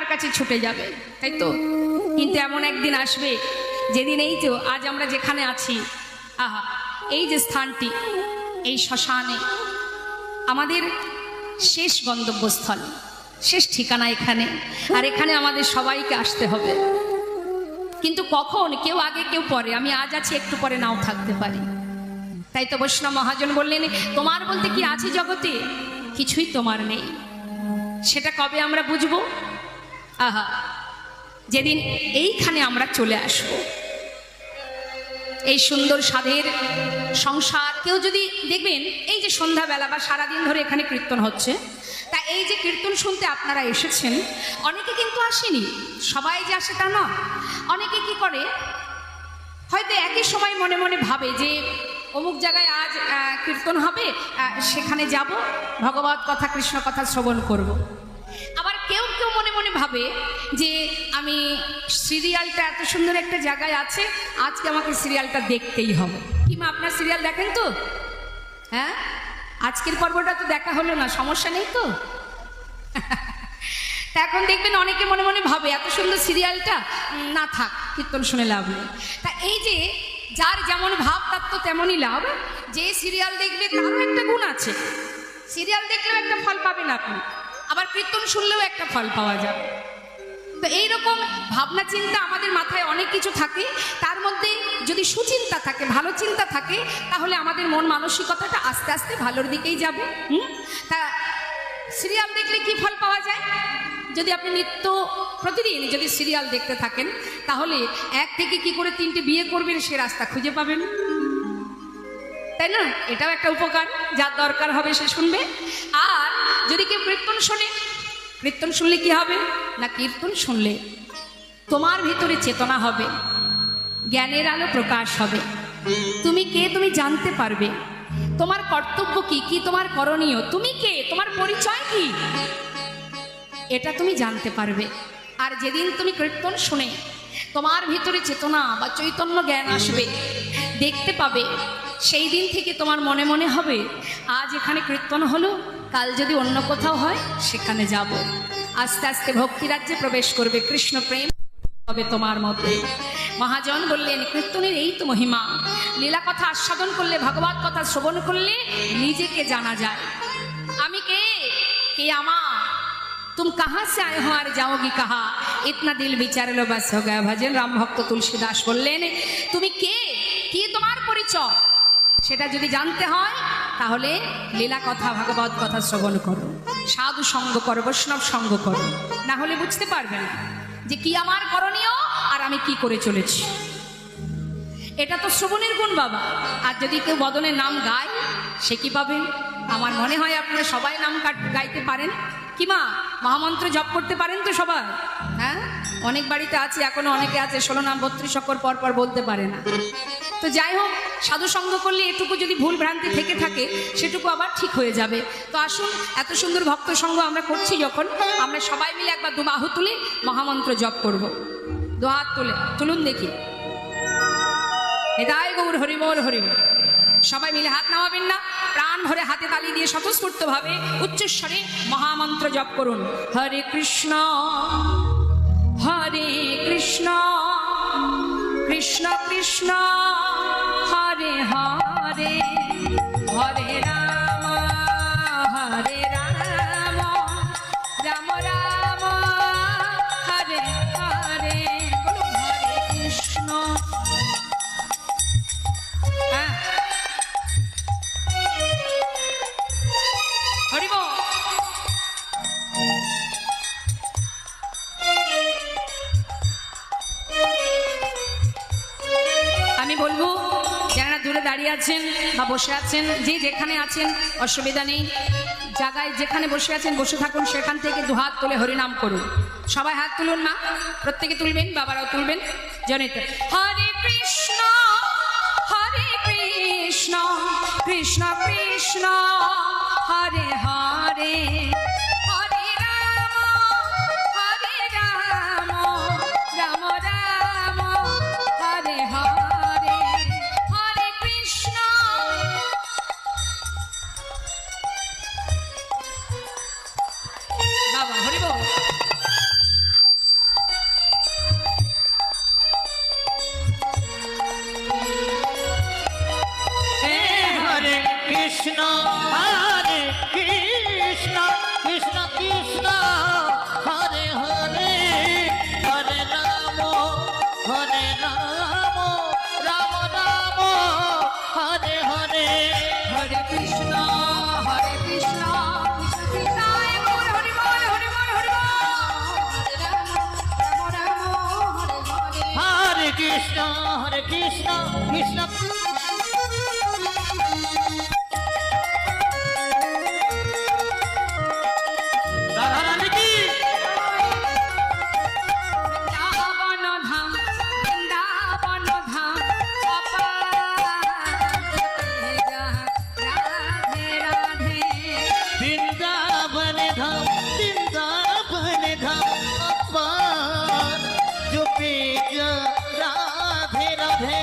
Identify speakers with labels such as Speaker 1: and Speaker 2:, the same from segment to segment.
Speaker 1: আপনার কাছে ছুটে যাবে, তাই তো? কিন্তু এমন একদিন আসবে যেদিন এই তো আজ আমরা যেখানে আছি, আহা, এই যে স্থানটি, এই শ্মশানে আমাদের শেষ গন্তব্যস্থল, শেষ ঠিকানা এখানে। আর এখানে আমাদের সবাইকে আসতে হবে। কিন্তু কখন, কেউ আগে কেউ পরে, আমি আজ আছি, একটু পরে নাও থাকতে পারি। তাই তো বৈষ্ণব মহাজন বললেন, তোমার বলতে কি আছে জগতে? কিছুই তোমার নেই। সেটা কবে আমরা বুঝবো? আহা, যেদিন এইখানে আমরা চলে আসব। এই সুন্দর স্বাদের সংসার, কেউ যদি দেখবেন এই যে সন্ধ্যাবেলা বা সারাদিন ধরে এখানে কীর্তন হচ্ছে, তা এই যে কীর্তন শুনতে আপনারা এসেছেন, অনেকে কিন্তু আসেনি, সবাই যে আসে তা না। অনেকে কি করে, হয়তো একই সময় মনে মনে ভাবে যে অমুক জায়গায় আজ কীর্তন হবে, সেখানে যাব, ভগবত কথা কৃষ্ণ কথা শ্রবণ করব। আবার কেউ কেউ মনে মনে ভাবে যে আমি সিরিয়ালটা এত সুন্দর একটা জায়গায় আছে, আজকে আমাকে সিরিয়ালটা দেখতেই হবে। কিংবা আপনার সিরিয়াল দেখেন তো? হ্যাঁ, আজকের পর্বটা তো দেখা হলো না, সমস্যা নেই তো? তা এখন দেখবেন অনেকে মনে মনে ভাবে এত সুন্দর সিরিয়ালটা না থাক, কীর্তন শুনে লাভ নেই। তা এই যে যার যেমন ভাব তার তো তেমনই লাভ। যে সিরিয়াল দেখবে তারও একটা গুণ আছে, সিরিয়াল দেখলেও একটা ফল পাবেন আপনি, আবার কীর্তন শুনলেও একটা ফল পাওয়া যাবে। তো এইরকম ভাবনা চিন্তা আমাদের মাথায় অনেক কিছু থাকে, তার মধ্যে যদি সুচিন্তা থাকে, ভালো চিন্তা থাকে, তাহলে আমাদের মন মানসিকতাটা আস্তে আস্তে ভালোর দিকেই যাবে। তা সিরিয়াল দেখলে কি ফল পাওয়া যায়? যদি আপনি নিত্য প্রতিদিন যদি সিরিয়াল দেখতে থাকেন, তাহলে এক থেকে কি করে 3টে বিয়ে করবেন সে রাস্তা খুঁজে পাবেন, তাই না? এটাও একটা উপকার, যার দরকার হবে সে শুনবে। আর যদি কেউ কীর্তন শোনে, কীর্তন শুনলে কি হবে না, কীর্তন শুনলে তোমার ভিতরে চেতনা হবে, জ্ঞানের আলো প্রকাশ হবে। তুমি কে তুমি জানতে পারবে, তোমার কর্তব্য কি, কি তোমার করণীয়, তুমি কে, তোমার পরিচয় কি, এটা তুমি জানতে পারবে। আর যেদিন তুমি কীর্তন শুনে তোমার ভিতরে চেতনা বা চৈতন্য জ্ঞান আসবে, দেখতে পাবে, সেই দিন থেকে তোমার মনে মনে হবে আজ এখানে কীর্তন হলো, কাল যদি অন্য কোথাও হয় সেখানে যাব। আস্তে আস্তে ভক্তিরাজ্যে প্রবেশ করবে, কৃষ্ণ প্রেম হবে তোমার মধ্যে। মহাজন বললেন কীর্তনের এই তো মহিমা, লীলা কথা আস্বাদন করলে, ভগবত কথা শ্রবণ করলে নিজেকে জানা যায়। আমি কে, কে আমার, तुम कहाँ से आए हो और जाओगी कहाँ, इतना दिल विचार लो बस हो गया। भजन राम भक्त तुलसीदास बोलें তুমি কে, কি তোমার পরিচয়, সেটা যদি জানতে হয় তাহলে লীলা কথা ভাগবত কথা শ্রবণ করো, সাধু সঙ্গ করো, বৈষ্ণব সঙ্গ করো, না হলে বুঝতে পারবে না যে কি আমার করণীয় আর আমি কি করে চলেছি। এটা তো শ্রবণের গুণ বাবা। আর যদি কেউ বদনের নাম গায় সে কি পাবে? আমার মনে হয় আপনারা সবাই নাম গাইতে পারেন, কি মা, মহামন্ত্র জপ করতে পারেন তো সবাই? হ্যাঁ, অনেক বাড়িতে আছে, এখনো অনেকে আছে 16 নাম 32 অক্ষর পর পর বলতে পারে না। তো যাই হোক, সাধু সঙ্গ করলে এটুকু যদি ভুল ভ্রান্তি থেকে থাকে সেটুকু আবার ঠিক হয়ে যাবে। তো আসুন, এত সুন্দর ভক্ত সঙ্গ আমরা করছি যখন, আমরা সবাই মিলে একবার দুবাহু তুলে মহামন্ত্র জপ করব। দুহাত তুলে তুলুন দেখি, হৃদয় গৌর হরিবোল হরিবোল। সবাই মিলে হাত নামাবেন না, প্রাণ ভরে হাতে তালি দিয়ে স্বতঃস্ফূর্ত ভাবে উচ্চস্বরে মহামন্ত্র জপ করুন। হরে কৃষ্ণ কৃষ্ণ কৃষ্ণ হরে হরে, হরে রাম রাম রাম হরে হরে। বলুন হরে কৃষ্ণ। আমি বলবো যারা দূরে দাঁড়িয়ে আছেন বা বসে আছেন, যে যেখানে আছেন অসুবিধা নেই, জায়গায় যেখানে বসে আছেন বসে থাকুন, সেখান থেকে দুহাত তুলে হরিনাম করুন। সবাই হাত তুলুন না, প্রত্যেকে তুলবেন, বাবারাও তুলবেন। জনিত হরে কৃষ্ণ কৃষ্ণ কৃষ্ণ হরে হরে, হরে রাম রাম রাম হরে হরে, হরে কৃষ্ণ। বাবা হরি বল।
Speaker 2: কৃষ্ণ হরে কৃষ্ণ কৃষ্ণ রাধারানী কি
Speaker 1: বৃন্দাবন ধাম বৃন্দাবন ধাম রাধে রাধে
Speaker 2: বৃন্দাবন ধাম অপার জপে যা রাধে রাধে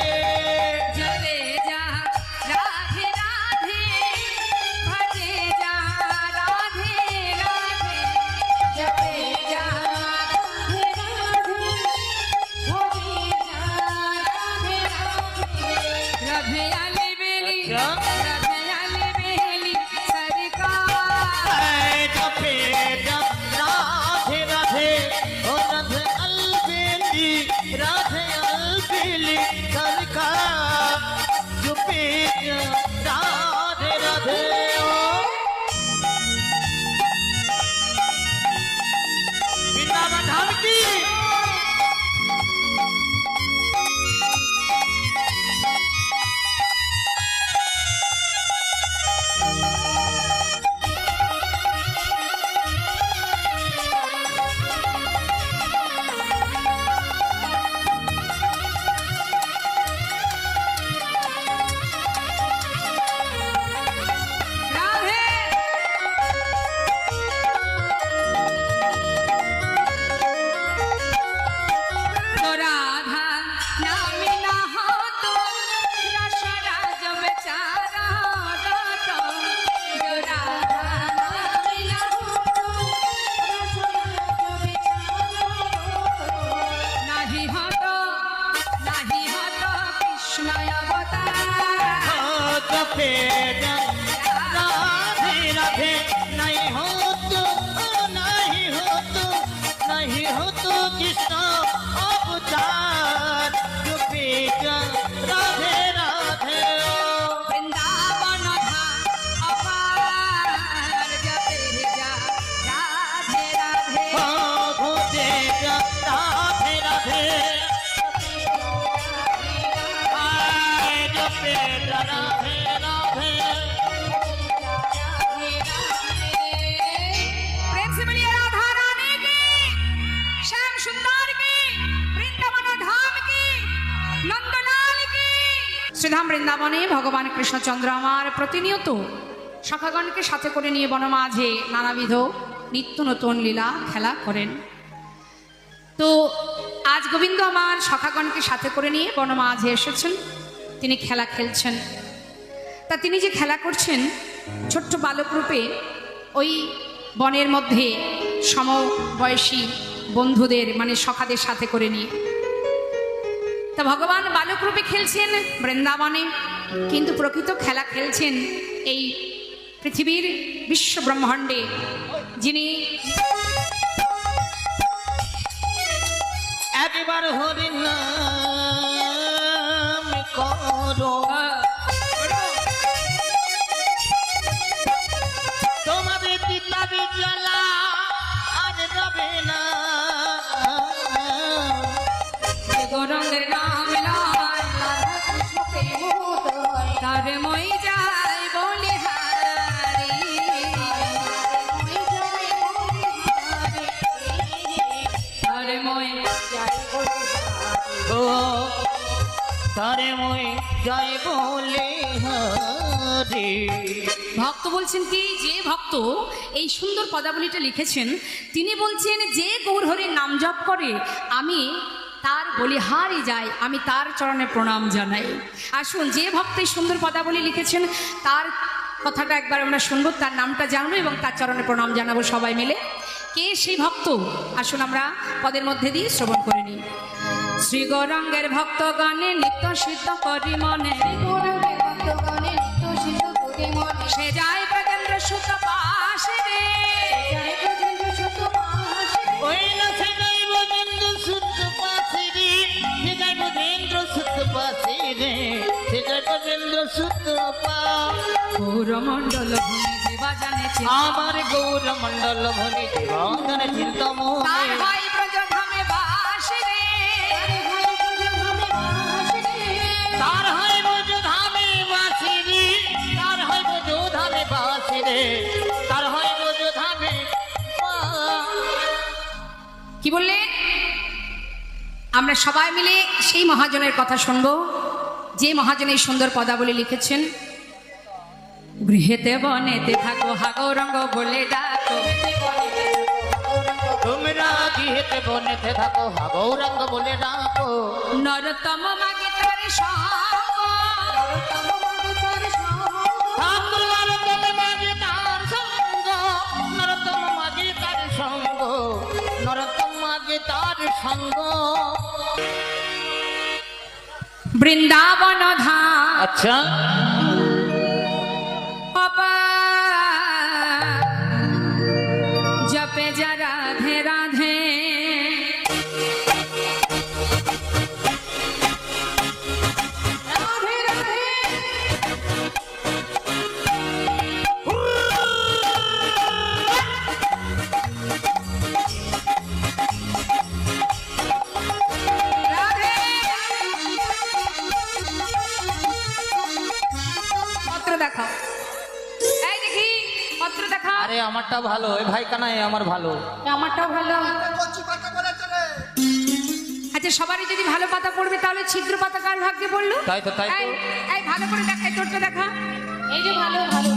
Speaker 1: জপে যা রাধে রাধে ভজে যা রাধে রাধে জপে যা রাধে রাধে ভজে যা রাধে রাধে রাধে আলি বেলি রাধে আলি বেলি সরকার
Speaker 2: জপে যা রাধে রাধে ও রাধে अलबेली राधे अलबेली सरकार जपे जा राधे राधे वृंदावन धाम की
Speaker 1: রাধে তো রাধা নামে না হতো রসরাজ বেচারা দাতা তো রাধা নামে না হতো রসরাজ বেচারা নাহি হতো কৃষ্ণ অবতার
Speaker 2: जपे जा राधे राधे नहीं हो तो कृष्ण अवतार जपे जा राधे राधे
Speaker 1: বৃন্দাবন ধাম অপার জপে যা রাধে রাধে
Speaker 2: भोजे जा राधे राधे जपे जा राधे राधे
Speaker 1: प्रेम से बोलिए राधा रानी की श्याम सुंदर की वृंदावन धाम की नंदलाल की শ্রীধাম বৃন্দাবনে ভগবান কৃষ্ণচন্দ্র আমার প্রতিনিয়ত সখাগণকে সাথে করে নিয়ে বনমাঝে নানাবিধ নিত্য নতুন লীলা খেলা করেন। তো আজ গোবিন্দ আমার সখাগণকে সাথে করে নিয়ে বনমাঝে এসেছেন, তিনি খেলা খেলছেন। তা তিনি যে খেলা করছেন ছোট্ট বালক রূপে ওই বনের মধ্যে সমবয়সী বন্ধুদের মানে সখাদের সাথে করে নিয়ে। তা ভগবান বালক রূপে খেলছেন বৃন্দাবনে, কিন্তু প্রকৃত খেলা খেলছেন এই পৃথিবীর বিশ্ব ব্রহ্মাণ্ডে, যিনি
Speaker 2: একবার হরি নাম করো তোমাদের পিতা বিজলা আর রবে না
Speaker 1: গৌরঙ্গের নাম লয়, রাধা কৃষ্ণ প্রেম উদয়, তারে মই যায় বলি হারি, তারে মই যায় বলি হারি।
Speaker 2: ও তারে মই জয় বলে হরে
Speaker 1: ভক্ত বলছেন কি, যে ভক্ত এই সুন্দর পদাবলীটা লিখেছেন তিনি বলছেন যে গৌরহরির নাম জপ করে আমি তার বলিহারি যাই, আমি তার চরণে প্রণাম জানাই। আসুন, যে ভক্ত এই সুন্দর পদাবলী লিখেছেন তার কথাটা একবার আমরা শুনবো, তার নামটা জানবো এবং তার চরণে প্রণাম জানাবো সবাই মিলে। কে সেই ভক্ত আসুন আমরা পদের মধ্যে দিয়ে শ্রবণ করে নিই। শ্রী গৌরাঙ্গের ভক্তগণে নিত্য সিদ্ধ করি মনে, সে যায় ব্রজেন্দ্র সুত পাশে রে,
Speaker 2: ওই না সে যাই বজেন্দ্র সুত পাশে রে, সে যাই বজেন্দ্র সুত পাশে রে, সে যাই বজেন্দ্র সুত পা
Speaker 1: গৌরমণ্ডল ভূমি দেবা জানেছে
Speaker 2: আমার গৌর মণ্ডল ভনি জীবন চিন্তম
Speaker 1: তার ভাই ব্রজধামে বাস রে, বললেন আমরা সবাই মিলে সেই মহাজনের কথা শুনবো যে মহাজন এই সুন্দর পদাবলী লিখেছেন। গৃহেতে বনেতে থাকো হাগৌরঙ্গ বলে ডাকো,
Speaker 2: তোমরা গৃহেতে বনেতে থাকো গৌরাঙ্গ বলে ডাকো।
Speaker 1: নরতম মাগে তার সঙ্গ,
Speaker 2: ঠাকুর নরতম মাগে তার সঙ্গ, নরতম মাগে তার সঙ্গ, নরতম মাগে তার সঙ্গ।
Speaker 1: বৃন্দাবন ধাম
Speaker 2: আচ্ছা
Speaker 1: অপা জপে যা রাধে রাধে, রাধে রাধে। রাধে। পত্র দেখাও, এই দেখি পত্র দেখা।
Speaker 2: আরে আমারটা ভালো, এই ভাই কানাই আমার ভালো।
Speaker 1: আমারটাও ভালো। আচ্ছা সবারই যদি ভালো পাতা পড়বে তাহলে ছিদ্র পাতা কার ভাগ্যে পড়লো?
Speaker 2: তাই তো, তাই তো।
Speaker 1: এই ভালো করে দেখা, এই তোরটা দেখা, এই যে ভালো ভালো,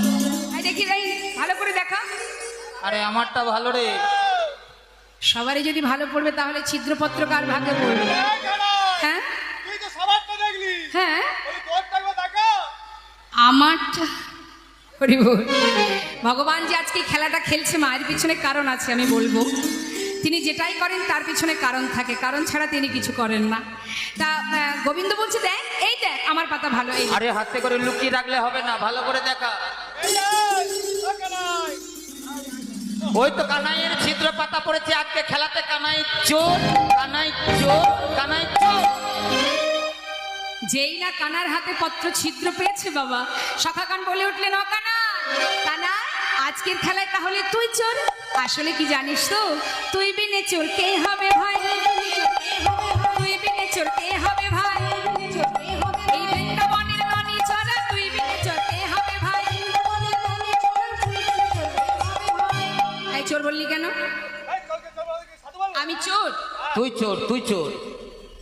Speaker 1: এই দেখি এই ভালো করে দেখা।
Speaker 2: আরে আমারটা ভালো রে।
Speaker 1: সবারই যদি ভালো পড়বে তাহলে ছিদ্রপত্র কার ভাগ্যে পড়বে? হ্যাঁ হ্যাঁ আমারটা। হরি বল। ভগবান যে আজকে খেলাটা খেলছে মায়ের পিছনে কারণ আছে, আমি বলবো। তিনি যেটাই করেন তার পিছনে কারণ থাকে, কারণ ছাড়া তিনি কিছু করেন না। তা গোবিন্দ বলছে দেখ, এই দেখ আমার পাতা ভালো। এই
Speaker 2: আরে হাতে করে লুকিয়ে রাখলে হবে না, ভালো করে দেখা। ওই তো কানাইয়ের ছিদ্র পাতা পড়েছে আজকে খেলাতে। কানাই চোর, কানাই চোর, কানাই চোর।
Speaker 1: যেই না কানার হাতে পত্র ছিদ্র পেয়েছে বাবা, সখাকান বলে উঠলেন ও কানা, কানা আজকের খেলায় তাহলে তুই চোর। আসলে কি জানিস তো, তুই বিনে চোর কে হবে ভাই, তুই বিনে চোর কে হবে ভাই, এই বৃন্দাবনের ননি চোরা, তুই বিনে চোর কে হবে ভাই। এই চোর বললি কেন? আমি চোর?
Speaker 2: তুই চোর, তুই চোর।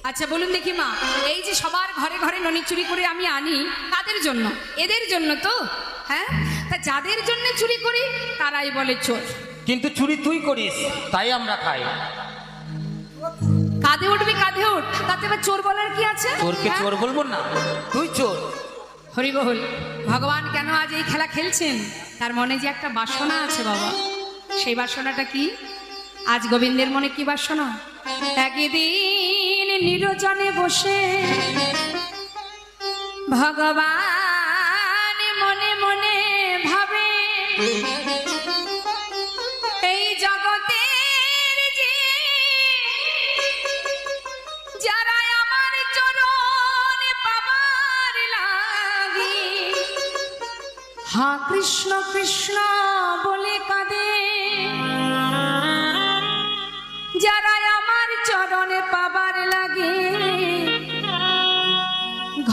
Speaker 1: আচ্ছা বলুন দেখি মা, এই যে সবার ঘরে ঘরে ননি চুরি করে আমি আনি, কাদের জন্য? এদের জন্য তো। হ্যাঁ, তা যাদের জন্য চুরি করি তারাই বলে চোর।
Speaker 2: কিন্তু চুরি তুই করিস, তাই আমরা খাই।
Speaker 1: কাঁধে উঠবি, কাঁধে উঠ, তাতে আবার চোর বলার কি আছে?
Speaker 2: চোরকে
Speaker 1: হ্যাঁ?
Speaker 2: চোর বলবো না, তুই চোর।
Speaker 1: হরি বল। ভগবান কেন আজ এই খেলা খেলছেন? তার মনে যে একটা বাসনা আছে বাবা। সেই বাসনাটা কি? আজ গোবিন্দের মনে কি বাসনা? একদিন নিরজনে বসে ভগবান মনে মনে ভাবে, এই জগতের যে যারা আমার চরণ পাবার লাগি, হা কৃষ্ণ কৃষ্ণ বলে কাঁদে, যারা আমার চরণে পাবার লাগে,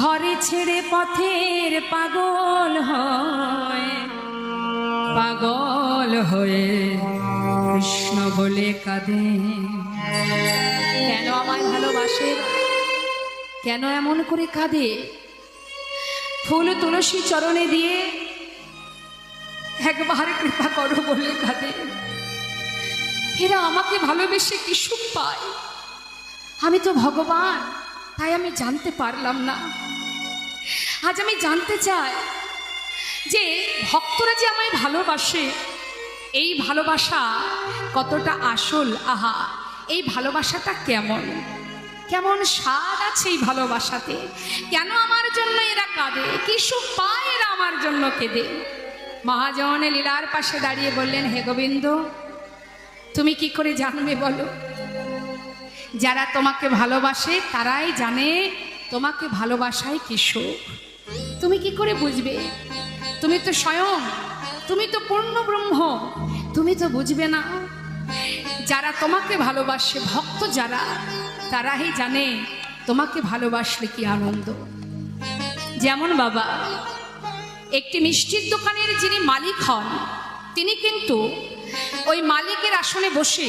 Speaker 1: ঘরে ছেড়ে পথের পাগল হয়, পাগল হয়ে কৃষ্ণ বলে কাঁদে। কেন আমায় ভালোবাসে, কেন এমন করে কাঁদে? ফুল তুলসী চরণে দিয়ে একবার কৃপা করো বলে কাঁদে। এরা আমাকে ভালোবেসে কি সুখ পায়? আমি তো ভগবান, তাই আমি জানতে পারলাম না। আজ আমি জানতে চাই যে ভক্তরা যে আমায় ভালোবাসে, এই ভালোবাসা কতটা আসল। আহা, এই ভালোবাসাটা কেমন, কেমন স্বাদ আছে এই ভালোবাসাতে? কেন আমার জন্য এরা কাঁদে? কি সুখ পায় এরা আমার জন্য কেঁদে? মহাজন লীলার পাশে দাঁড়িয়ে বললেন, হে গোবিন্দ, তুমি কি করে জানবে বলো? যারা তোমাকে ভালোবাসে তারাই জানে তোমাকে ভালোবাসায় কি সুখ। তুমি কি করে বুঝবে? তুমি তো স্বয়ং, তুমি তো পূর্ণ ব্রহ্ম, তুমি তো বুঝবে না। যারা তোমাকে ভালোবাসে, ভক্ত যারা, তারাই জানে তোমাকে ভালোবাসলে কি আনন্দ। যেমন বাবা, একটি মিষ্টির দোকানের যিনি মালিক হন, তিনি কিন্তু ওই মালিকের আসনে বসে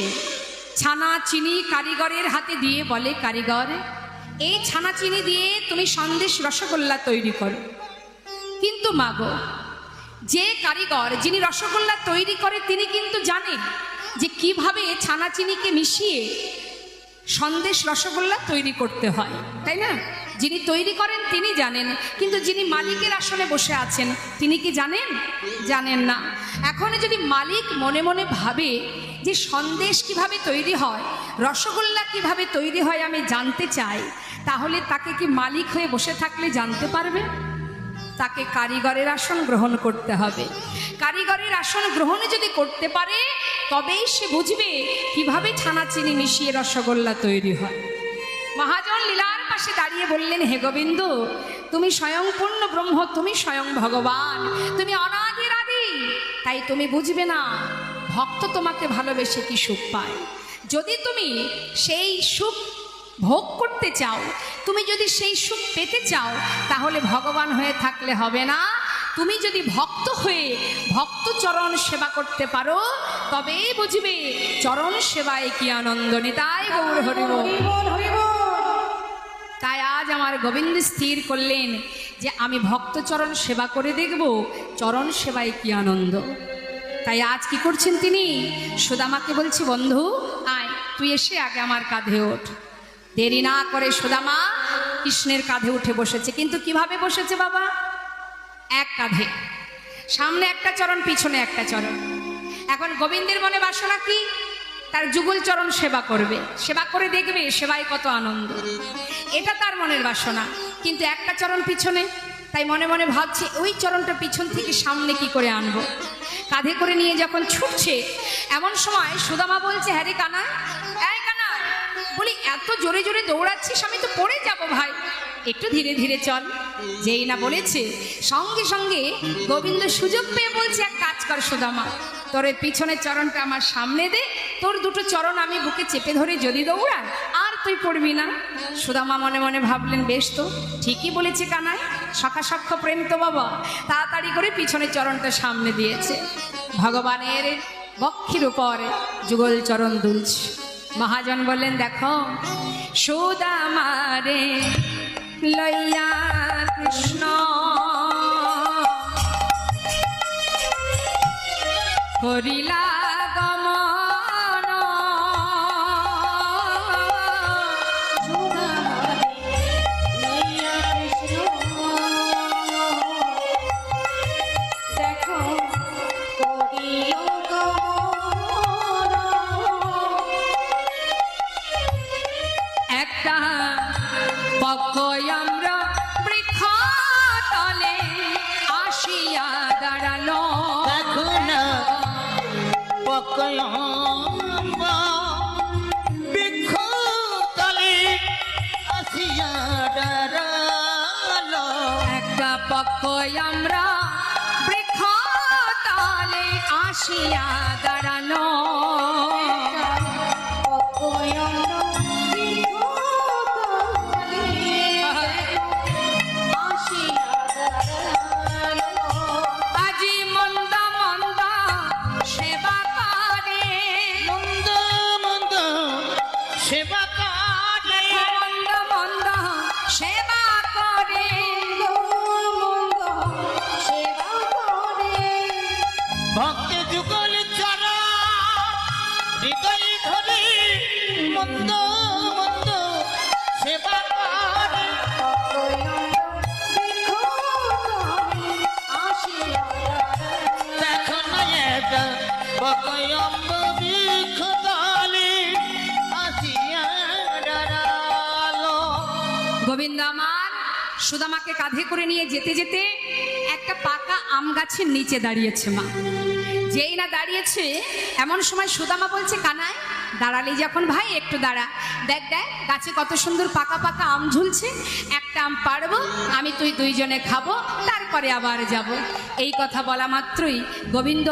Speaker 1: ছানা চিনি কারিগরের হাতে দিয়ে বলে, কারিগর এই ছানা চিনি দিয়ে তুমি সন্দেশ রসগোল্লা তৈরি করো। কিন্তু মাগো, যে কারিগর যিনি রসগোল্লা তৈরি করে তিনি কিন্তু জানেন যে কিভাবে ছানা চিনিকে মিশিয়ে সন্দেশ রসগোল্লা তৈরি করতে হয়, তাই না? যিনি তৈরি করেন তিনি জানেন, কিন্তু যিনি মালিকের আসনে বসে আছেন তিনি কি জানেন? জানেন না। এখন যদি মালিক মনে মনে ভাবে যে সন্দেশ কিভাবে তৈরি হয়, রসগোল্লা কিভাবে তৈরি হয় আমি জানতে চাই, তাহলে তাকে কি মালিক হয়ে বসে থাকলে জানতে পারবে? তাকে কারিগরের আসন গ্রহণ করতে হবে। কারিগরের আসন গ্রহণ যদি করতে পারে তবেই সে বুঝবে কিভাবে ছানা চিনি মিশিয়ে রসগোল্লা তৈরি হয়। মহাজন লীলার পাশে দাঁড়িয়ে বললেন, হে গোবিন্দ, তুমি স্বয়ং পূর্ণ ব্রহ্ম, তুমি স্বয়ং ভগবান, তুমি অনাদির আদি, তাই তুমি বুঝবে না ভক্ত তোমাকে ভালোবেসে কি সুখ পায়। যদি তুমি সেই সুখ ভোগ করতে চাও, তুমি যদি সেই সুখ পেতে চাও, তাহলে ভগবান হয়ে থাকলে হবে না। তুমি যদি ভক্ত হয়ে ভক্ত চরণ সেবা করতে পারো তবেই বুঝবে চরণ সেবায় কি আনন্দ। নিতাই গৌর হরি বল। তাই আজ আমার গোবিন্দ স্থির করলেন যে আমি ভক্ত চরণ সেবা করে দেখব চরণ সেবায় কি আনন্দ। তাই আজ কি করছেন তিনি? সুদামাকে বলছি, বন্ধু আয়, তুই এসে আগে আমার কাঁধে ওঠ। দেরি না করে সুদামা কৃষ্ণের কাঁধে উঠে বসেছে। কিন্তু কিভাবে বসেছে বাবা? এক কাঁধে, সামনে একটা চরণ, পিছনে একটা চরণ। এখন গোবিন্দের মনে বাসনা কি? তার যুগল চরণ সেবা করবে, সেবা করে দেখবে সেবায় কত আনন্দ, এটা তার মনের বাসনা। কিন্তু একটা চরণ পিছনে, তাই মনে মনে ভাবছে ওই চরণটা পিছন থেকে সামনে কি করে আনবো। কাঁধে করে নিয়ে যখন ছুটছে, এমন সময় সুদামা বলছে, হ্যাঁ রে কানাই, এই কানাই, বলি এত জোরে জোরে দৌড়াচ্ছিস, আমি তো পড়ে যাব ভাই, একটু ধীরে ধীরে চল। যেই না বলেছে সঙ্গে সঙ্গে গোবিন্দ সুযোগ পেয়ে বলছে, এক কাজ কর সুদামা, তোর পিছনের চরণটা আমার সামনে দে, তোর দুটো চরণ আমি বুকে চেপে ধরে যদি দৌড়াই আর তুই পড়বি না। সুদামা মনে মনে ভাবলেন, বেশ তো, ঠিকই বলেছে কানাই, সখাসখ্য প্রেম তো বাবা। তাড়াতাড়ি করে পিছনের চরণটা সামনে দিয়েছে, ভগবানের বক্ষের উপর যুগল চরণ দুলছে। মহাজন বললেন, দেখো সুদামারে লইয়া কৃষ্ণ করিলা গমন,
Speaker 3: দেখো করিল গমন,
Speaker 1: একটা পক্ষ আমরা বৃক্ষ তলে আসিয়া দাঁড়ালো।
Speaker 2: দেখো না বৃক্ষ তলে আসিয়া দাঁড়ালো।
Speaker 1: একটা পক্ষ আমরা বৃক্ষ তলে আসিয়া দাঁড়ালো। আজি মন্দ মন্দ সেবা করে,
Speaker 2: মন্দ মন্দ সেবা করে,
Speaker 1: মন্দ মন্দ সেবা করে,
Speaker 2: ভক্ত যুগল চরণ হৃদয় ধরে মন্দ মন্দ সেবা করে। দেখো না এটা বকয়ম্ব বৃক্ষ তলে আসিয়া দাঁড়ালো।
Speaker 1: গোবিন্দ আমার সুদামাকে কাঁধে করে নিয়ে যেতে যেতে একটা পাকা আম গাছের নিচে দাঁড়িয়েছে মা। যেই না দাঁড়িয়েছে এমন সময় সুদামা বলছে, কানাই দাঁড়ালি যখন ভাই একটু দাঁড়া, দেখ দেখ গাছে কত সুন্দর পাকা পাকা আম ঝুলছে, একটা আম পারবো আমি তুই দুইজনে খাবো, তারপরে আবার যাব। এই কথা বলা মাত্রই গোবিন্দ